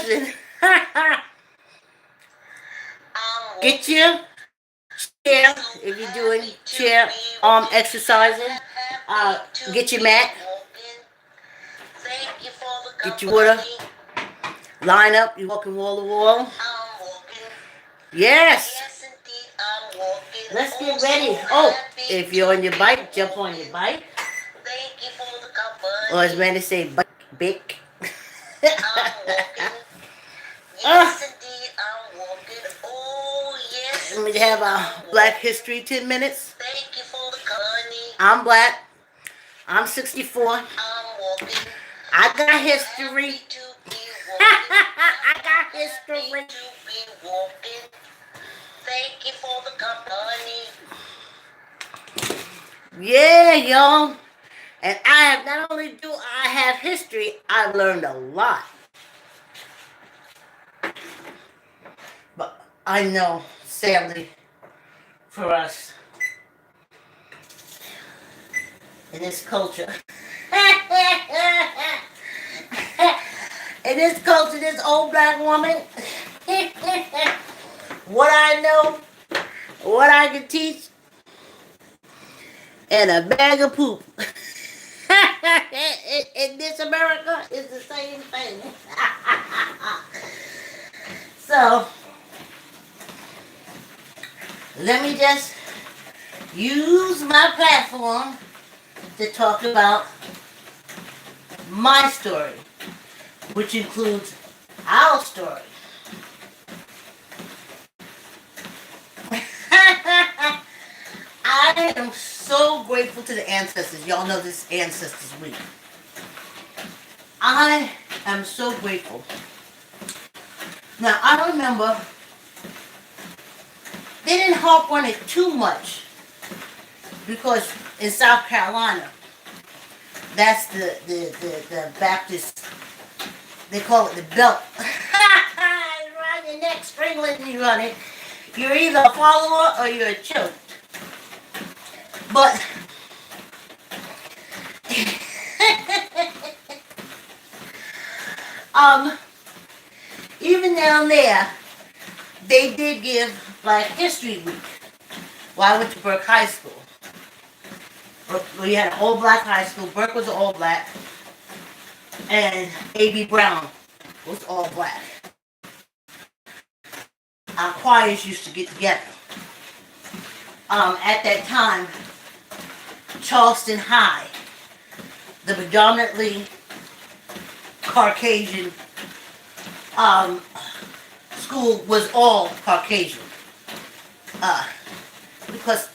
listen. Get your chair if you're doing chair exercising. Get your mat. Get your water. Line up. You walking wall to wall. Yes. Let's get ready. Oh, if you're on your bike, jump on your bike. Or as Manny say, bike. We have our Black History 10 minutes. I'm black. I'm 64. I got history. I got history. Yeah, y'all. And I have not only do I have history, I've learned a lot. But I know, sadly, for us in this culture, this old black woman, what I know, what I can teach, and a bag of poop. In this America, it's the same thing. So, let me just use my platform to talk about my story, which includes our story. I am so grateful to the ancestors. Y'all know this Ancestors Week. I am so grateful. Now, I remember they didn't harp on it too much because in South Carolina, that's the Baptist, they call it the belt. Around your neck, strangling you on it. You're either a follower or you're a choke. But even down there, they did give Black History Week. Well, I went to Burke High School. We had an all-black high school. Burke was all black. And A.B. Brown was all black. Our choirs used to get together. At that time, Charleston High, the predominantly Caucasian school, was all Caucasian. Because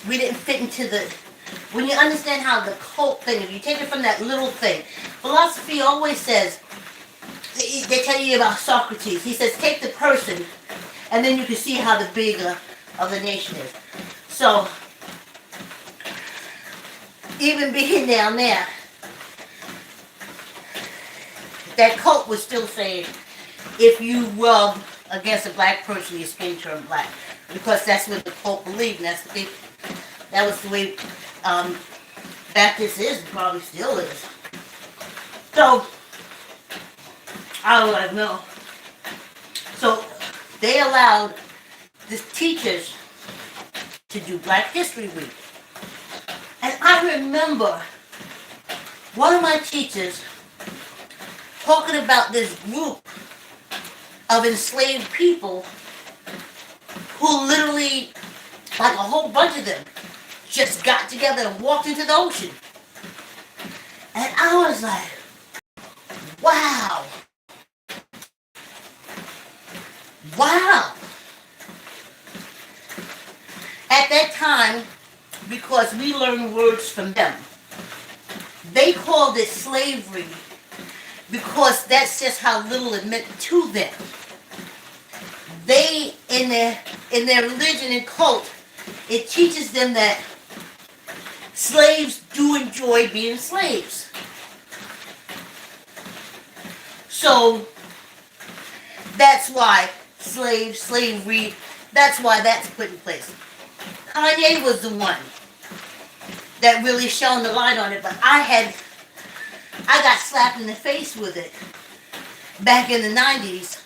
we didn't fit into the... When you understand how the cult thing, if you take it from that little thing, philosophy always says, they tell you about Socrates. He says, take the person, and then you can see how the bigger of the nation is. So, even being down there, that cult was still saying, if you rub against a black person, your skin turn black. Because that's what the cult believed, and that was the way Baptist is, and probably still is. So, I would like know. So, they allowed the teachers to do Black History Week. And I remember one of my teachers talking about this group of enslaved people who literally, like a whole bunch of them, just got together and walked into the ocean. And I was like, wow. Wow. At that time, because we learned words from them, they called it slavery because that's just how little it meant to them. They, in their religion and cult, it teaches them that slaves do enjoy being slaves. So, that's why slavery, that's why that's put in place. Kanye was the one that really shone the light on it, but I got slapped in the face with it back in the 90s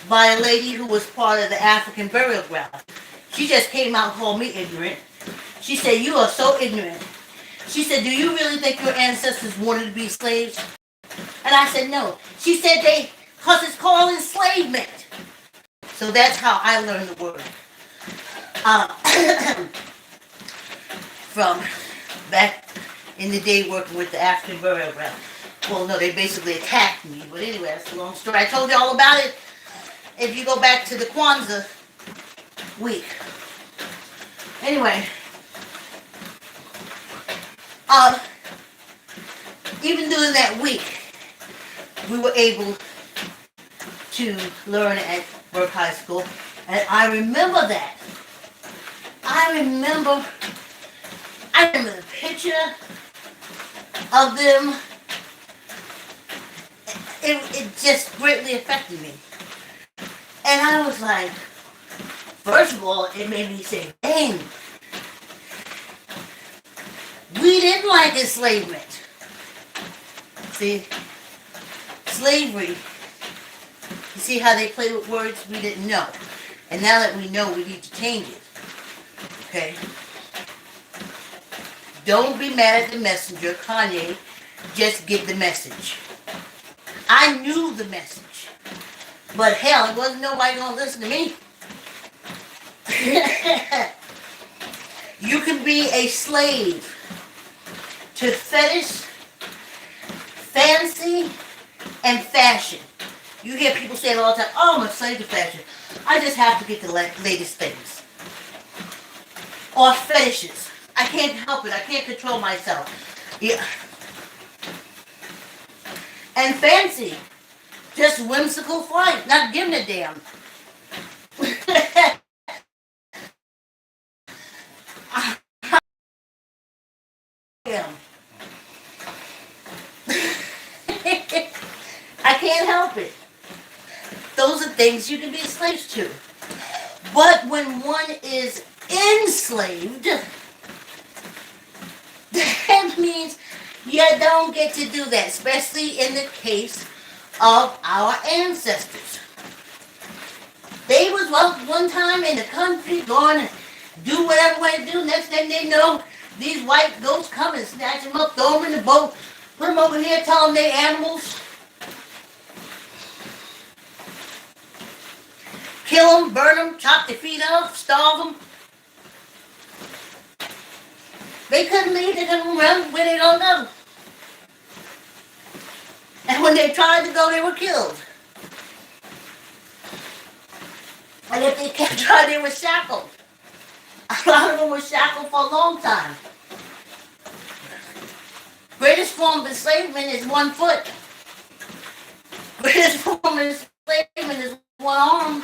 by a lady who was part of the African burial ground. She just came out and called me ignorant. She said, "You are so ignorant." She said, "Do you really think your ancestors wanted to be slaves?" And I said, "No." She said, because it's called enslavement. So that's how I learned the word. Uh, from back in the day working with the African burial ground. Well, no, they basically attacked me. But anyway, that's a long story. I told you all about it if you go back to the Kwanzaa week. Anyway, even during that week, we were able to learn at Burke High School. And I remember that. I remember the picture of them. It just greatly affected me. And I was like, first of all, it made me say, dang, we didn't like enslavement. See, slavery, you see how they play with words? We didn't know. And now that we know, we need to change it. Okay? Don't be mad at the messenger, Kanye. Just get the message. I knew the message. But hell, it wasn't nobody gonna listen to me. You can be a slave to fetish, fancy, and fashion. You hear people say it all the time, "Oh, I'm a slave to fashion. I just have to get the latest things." Or fetishes. I can't help it. I can't control myself. Yeah. And fancy. Just whimsical flight. Not giving a damn. I can't help it. Those are things you can be slaves to. But when one is enslaved, that means you don't get to do that, especially in the case of our ancestors. They was one time in the country going to do whatever way to do. Next thing they know, these white goats come and snatch them up, throw them in the boat, put them over here, tell them they're animals. Kill them, burn them, chop their feet off, starve them. They couldn't leave, they couldn't run where they don't know. And when they tried to go, they were killed. And if they kept trying, they were shackled. A lot of them were shackled for a long time. Greatest form of enslavement is 1 foot. Greatest form of enslavement is 1 arm.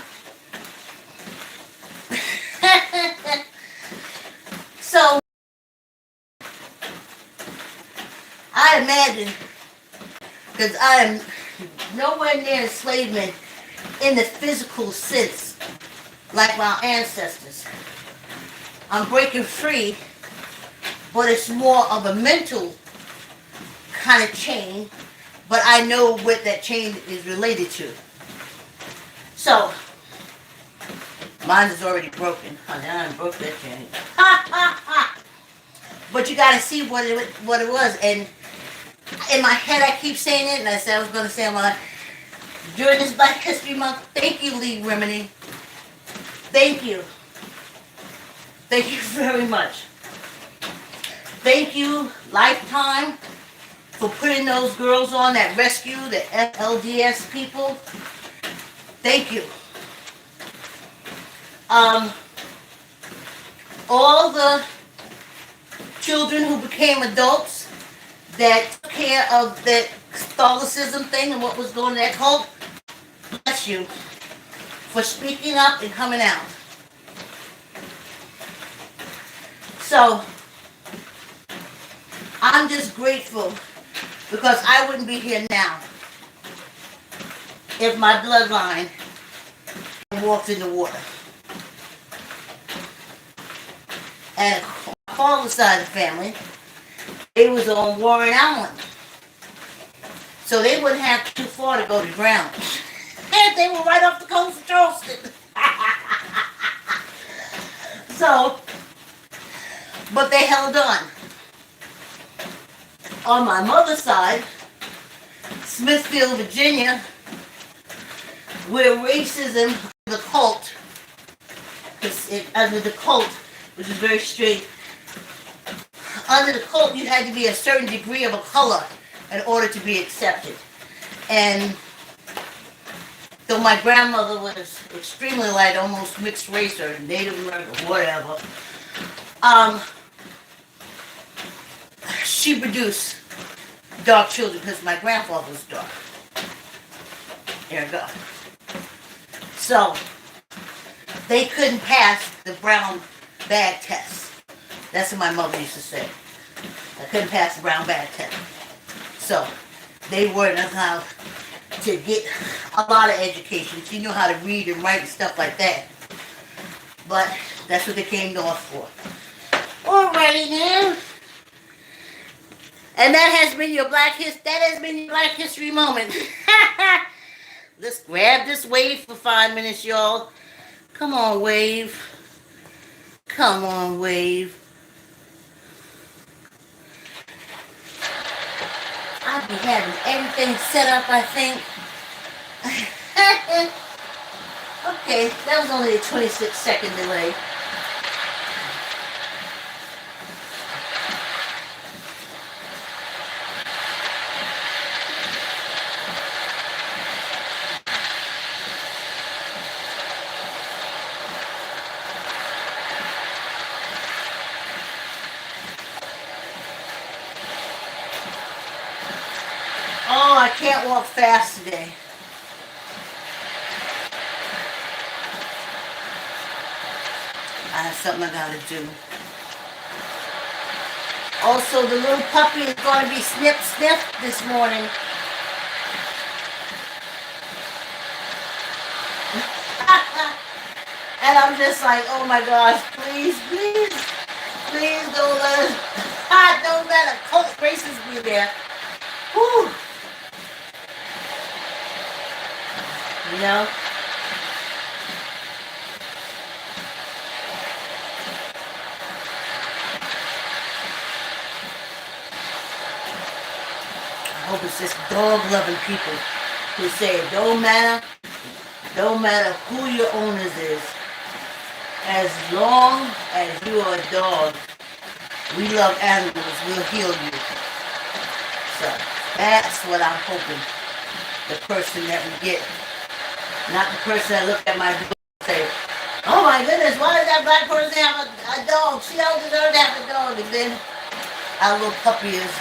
So, I imagine, because I am nowhere near enslavement in the physical sense, like my ancestors. I'm breaking free, but it's more of a mental kind of chain, but I know what that chain is related to. So, mine is already broken. Honey, I done broke that chain. Ha ha ha! But you gotta see what it was, and in my head I keep saying it, and I said I was gonna say during this Black History Month, thank you, Lee Remini. Thank you. Thank you very much. Thank you, Lifetime, for putting those girls on that rescue, the FLDS people. Thank you. All the children who became adults that took care of that Catholicism thing and what was going on in that cult, bless you for speaking up and coming out. So, I'm just grateful because I wouldn't be here now if my bloodline had walked in the water. And on my father's side of the family, they was on Warren Island. So they wouldn't have too far to go to ground. And they were right off the coast of Charleston. So, but they held on. On my mother's side, Smithfield, Virginia, where racism, the cult, under the cult, which is very straight, under the cult you had to be a certain degree of a color in order to be accepted. And though my grandmother was extremely light, almost mixed race or Native American, whatever, she produced dark children because my grandfather was dark. There you go. So, they couldn't pass the brown bag test. That's what my mother used to say. I couldn't pass the brown bag test. So, they weren't allowed to get a lot of education. She knew how to read and write and stuff like that. But that's what they came north for. Alrighty then. And that has been your Black History moment. Let's grab this wave for 5 minutes, y'all. Come on, wave. Come on, wave. I'll be having everything set up, I think. Okay, that was only a 26-second delay. Oh, I can't walk fast today. I have something I gotta do. Also, the little puppy is gonna be sniffed this morning. And I'm just like, oh my gosh, please don't let us, don't let a cult racist be there. Whew. You know? I hope it's just dog-loving people who say it don't matter who your owners is. As long as you are a dog, we love animals, we'll heal you. So, that's what I'm hoping. The person that we get. Not the person that look at my dog and say, oh my goodness, why does that black person have a dog? She don't deserve to have a dog. And then our little puppy is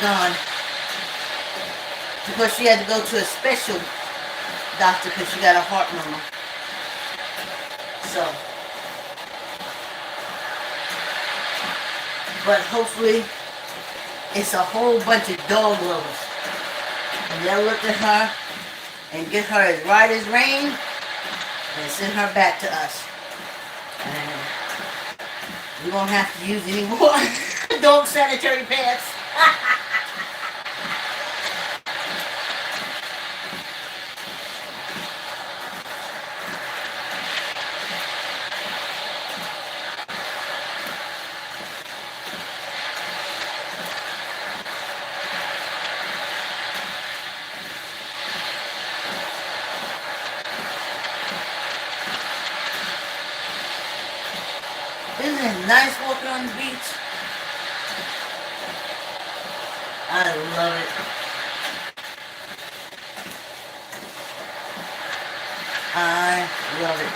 gone. Because she had to go to a special doctor because she got a heart murmur. So. But hopefully, it's a whole bunch of dog lovers. And they'll look at her and get her as right as rain and send her back to us. And we won't have to use any more dog sanitary pads. Isn't it nice walking on the beach? I love it. I love it.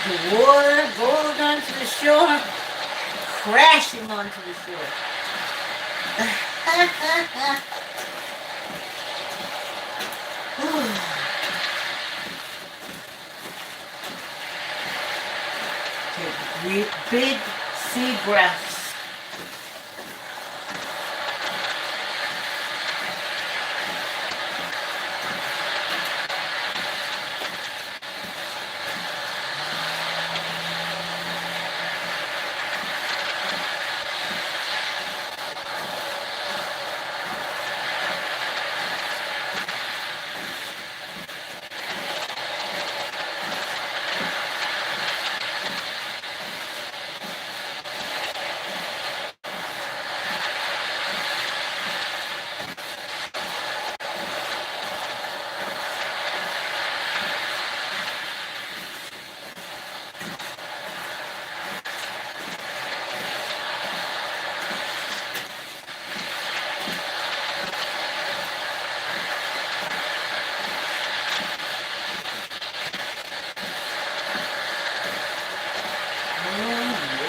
The water goes onto the shore, crashing onto the shore. Big sea breaths.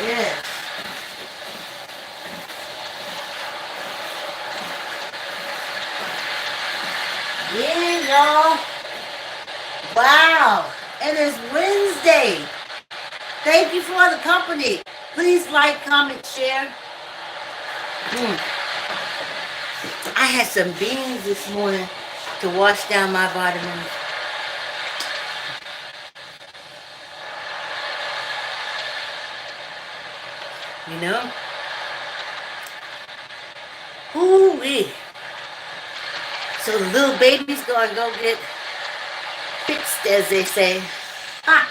Yes. Yeah, y'all. Wow. And it's Wednesday. Thank you for the company. Please like, comment, share. I had some beans this morning to wash down my vitamins. You know? Ooh-wee. So the little baby's gonna go get fixed, as they say. Ha!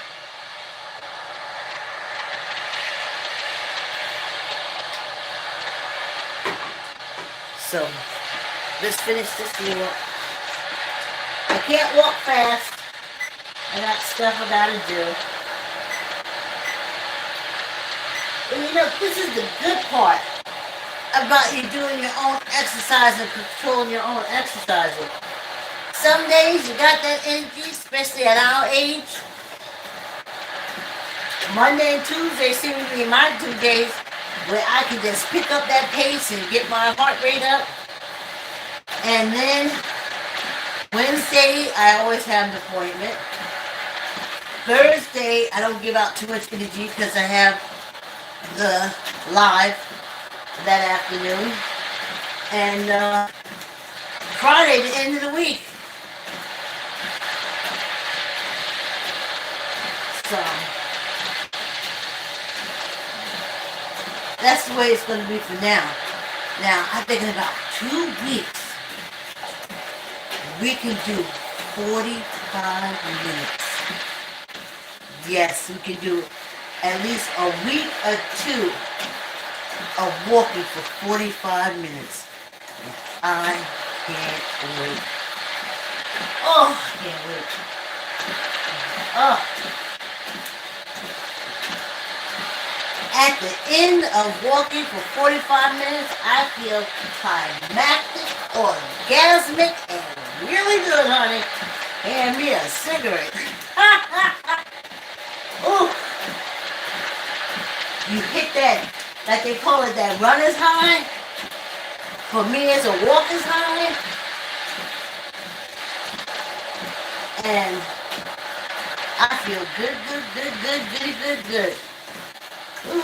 So, let's finish this walk. I can't walk fast. I got stuff I gotta do. And you know, this is the good part about you doing your own exercise and controlling your own exercising. Some days you got that energy, especially at our age. Monday and Tuesday seem to be my 2 days where I can just pick up that pace and get my heart rate up. And then Wednesday, I always have an appointment. Thursday, I don't give out too much energy because I have the live that afternoon. And Friday, the end of the week. So, that's the way it's going to be for now. Now, I'm thinking about 2 weeks. We can do 45 minutes. Yes, we can do at least a week or 2 of walking for 45 minutes. I can't wait. Oh, I can't wait. Oh. At the end of walking for 45 minutes, I feel climactic, orgasmic, and really good, honey. Hand me a cigarette. Ooh. You hit that, like they call it, that runner's high. For me, it's a walker's high. And I feel good, good. Ooh.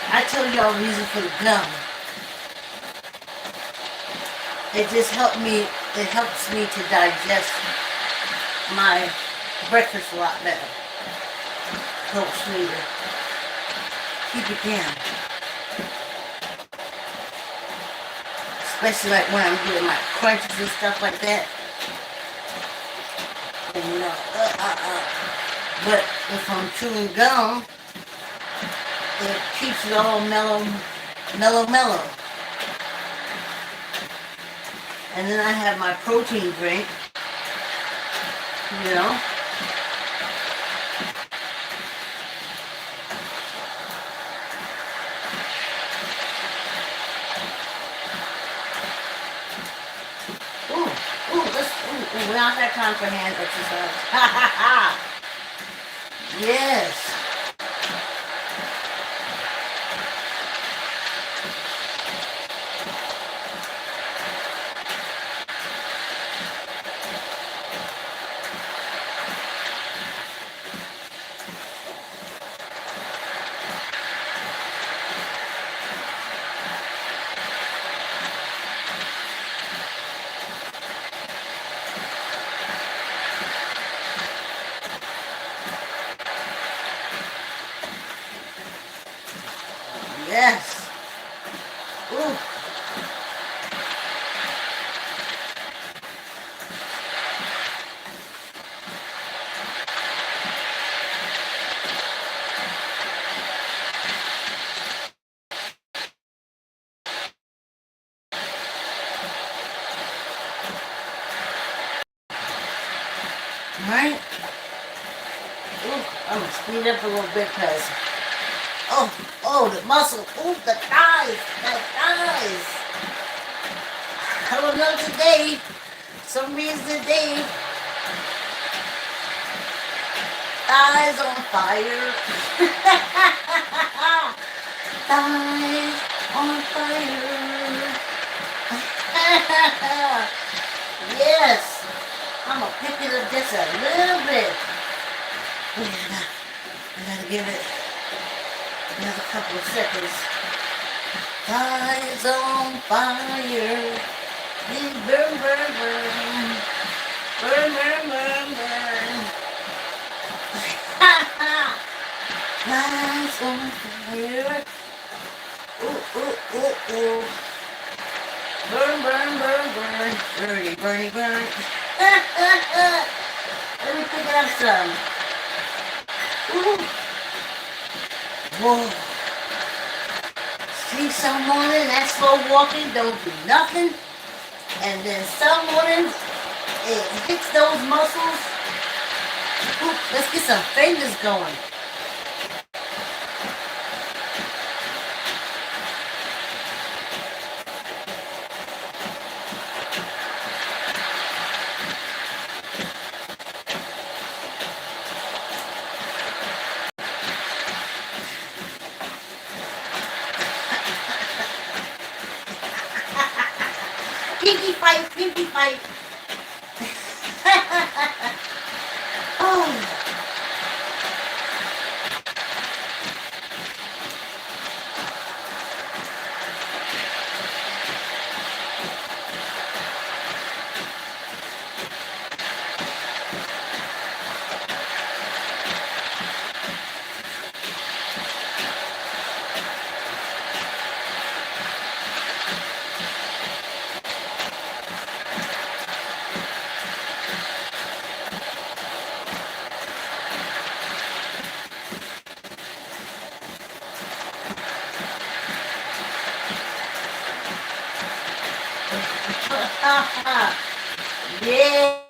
I tell y'all the reason for the gum. It just helps me to digest my breakfast a lot better. Helps me to keep it down. Especially like when I'm doing my crunches and stuff like that. And you know, But if I'm chewing gum, it keeps it all mellow. And then I have my protein drink, you know. We don't have time for hand exercise. Ha ha ha! Yes. Alright? Ooh, I'm gonna speed up a little bit because, the muscle. Ooh, the thighs. The thighs. I don't know today. Some reason today, thighs on fire. Thighs on fire. Yes. I'm gonna pick it up just a little bit. I gotta give it another couple of seconds. Thighs on fire. Burn, burn, burn. Burn, burn, burn, burn. Thighs on fire. Ooh, ooh, ooh, ooh. Burn, burn, burn, burn. Burny, burny, burn. Let me pick up some. Ooh. Whoa. See, some morning that slow walking don't do nothing. And then some mornings it hits those muscles. Ooh, let's get some fingers going. Pinky fight, pinky fight. Oh. Yeah.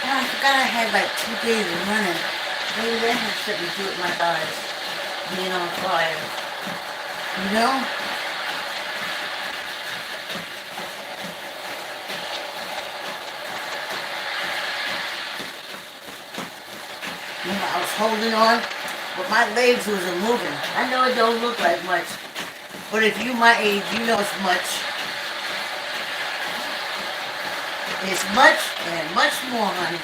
I forgot I had like 2 days of running. Maybe that has something to do with my thighs being on fire. You know? I was holding on, but my legs wasn't moving. I know it don't look like much, but if you my age, you know it's much. It's much and much more, honey.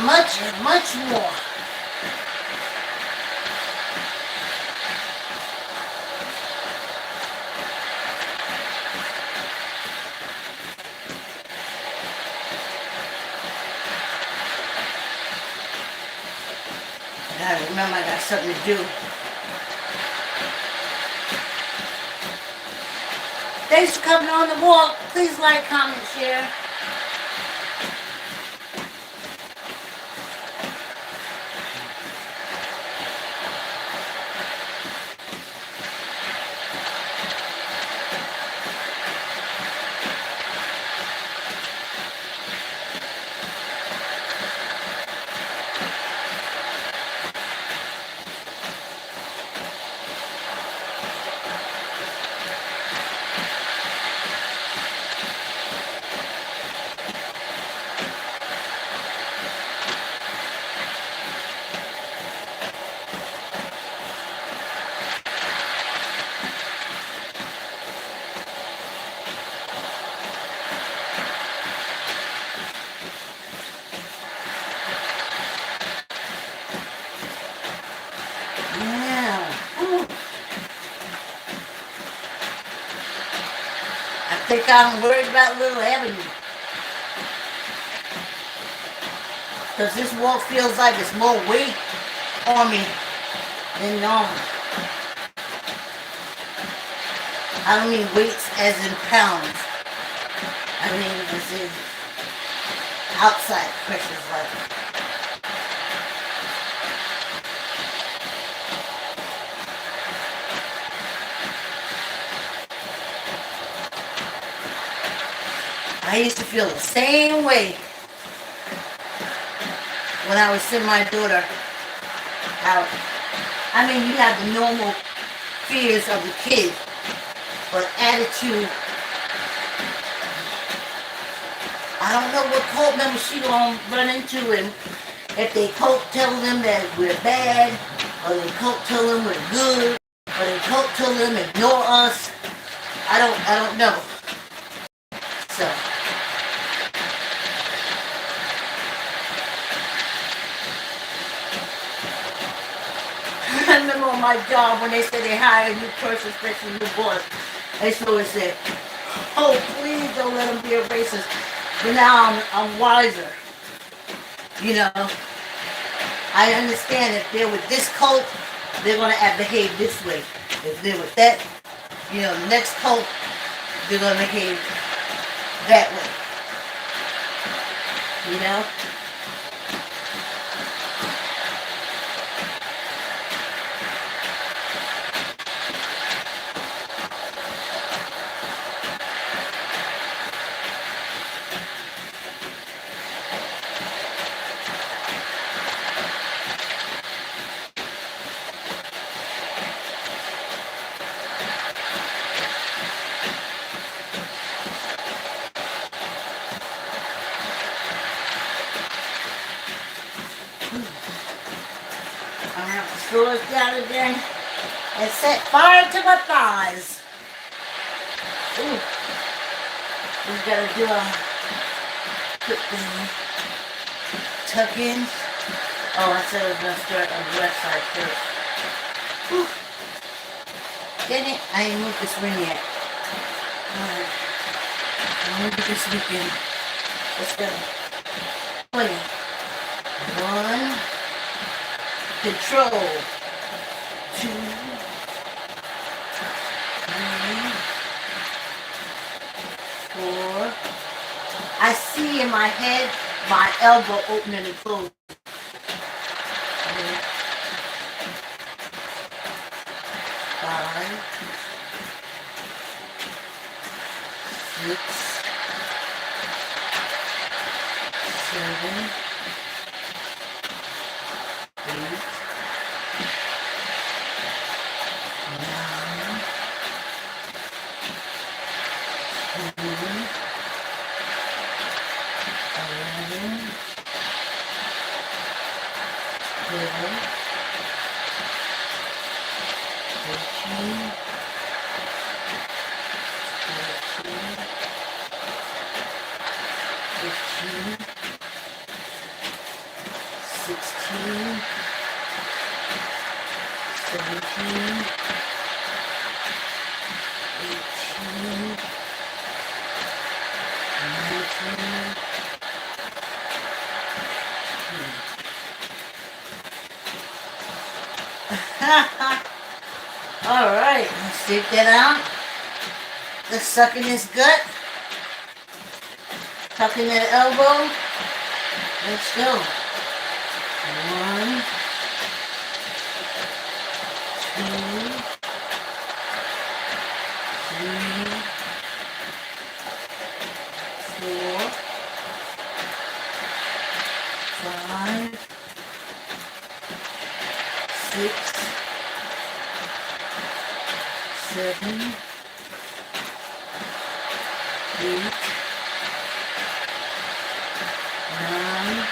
Much and much more. I gotta remember I got something to do. Thanks for coming on the walk. Please like, comment, share. Yeah. Ooh. I think I'm worried about little Ebony. Because this walk feels like it's more weight on me than normal. I don't mean weights as in pounds. I mean as in outside pressures like. I used to feel the same way when I was sending my daughter out. I mean, you have the normal fears of the kid, but attitude, I don't know what cult member she gonna run into, and if they cult tell them that we're bad, or they cult tell them we're good, or they cult tell them ignore us. I don't know. So. I remember on my job when they said they hired a new person, especially a new boss, they always said, "Oh, please don't let them be a racist." But now I'm wiser. You know, I understand if they're with this cult, they're gonna behave this way. If they're with that, you know, the next cult, they're gonna behave that way. You know. I'm gonna have to slow it down again and set fire to my thighs. Ooh. We gotta do a quick tuck in. Oh, I said I was gonna start on the left side first. Whew. Dang it, I ain't moved this ring yet. Alright. I'll move it this weekend. Let's go. Oh yeah. 1. Control. 2. 3. 4. I see in my head my elbow opening and closing. 5. 6. 7. 8. 9. 10. 11. 12. 13. 14. 15. 16. 17. 18. 19. Alright, let's take that out. Let's suck in his gut. Tuck in that elbow. Let's go. 1, 2, 3, 4, 5, 6, 7, 8, 9,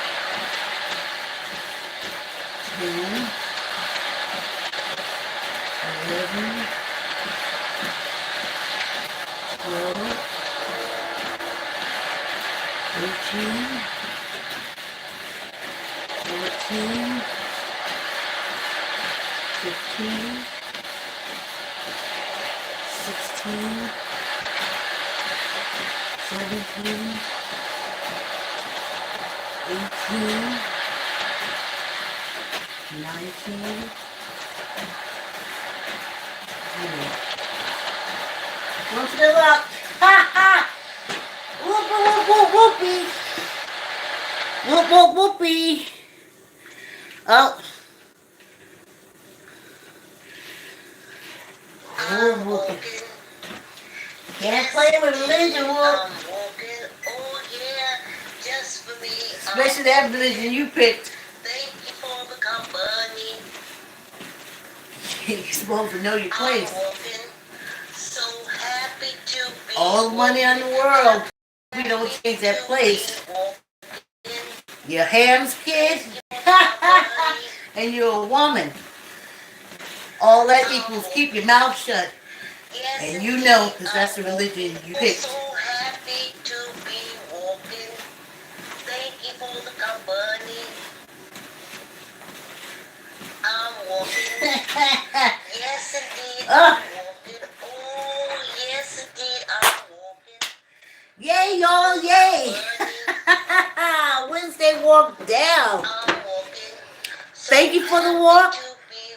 10, 11, 12, 13, 14, 15, 16, 17, 18, 19, 20. Don't fill up. Ha ha. Whoop whoop whoop whoopee. Whoop whoop whoopee. Oh. Whoop whoopee. Can't play with religion, whoop. Oh yeah, just for me. Especially that religion you picked. Thank you for the company. You're supposed to know your place. I'm walking, so happy to be All the money in the world. We don't change that place. You're Ham's kid. And you're a woman. All that equals keep your mouth shut. And you know, because that's the religion you picked. So happy to be walking. Thank you for the company. I'm walking. Yes, indeed. I'm walking. Oh, yes, indeed. I'm walking. Yay, y'all, yay. Wednesday walk down. I'm walking. Thank you for the walk.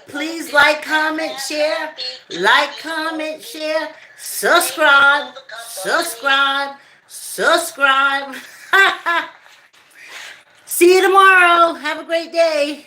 Please like, comment, share. Like, comment, share. Subscribe. Subscribe. Subscribe. See you tomorrow. Have a great day.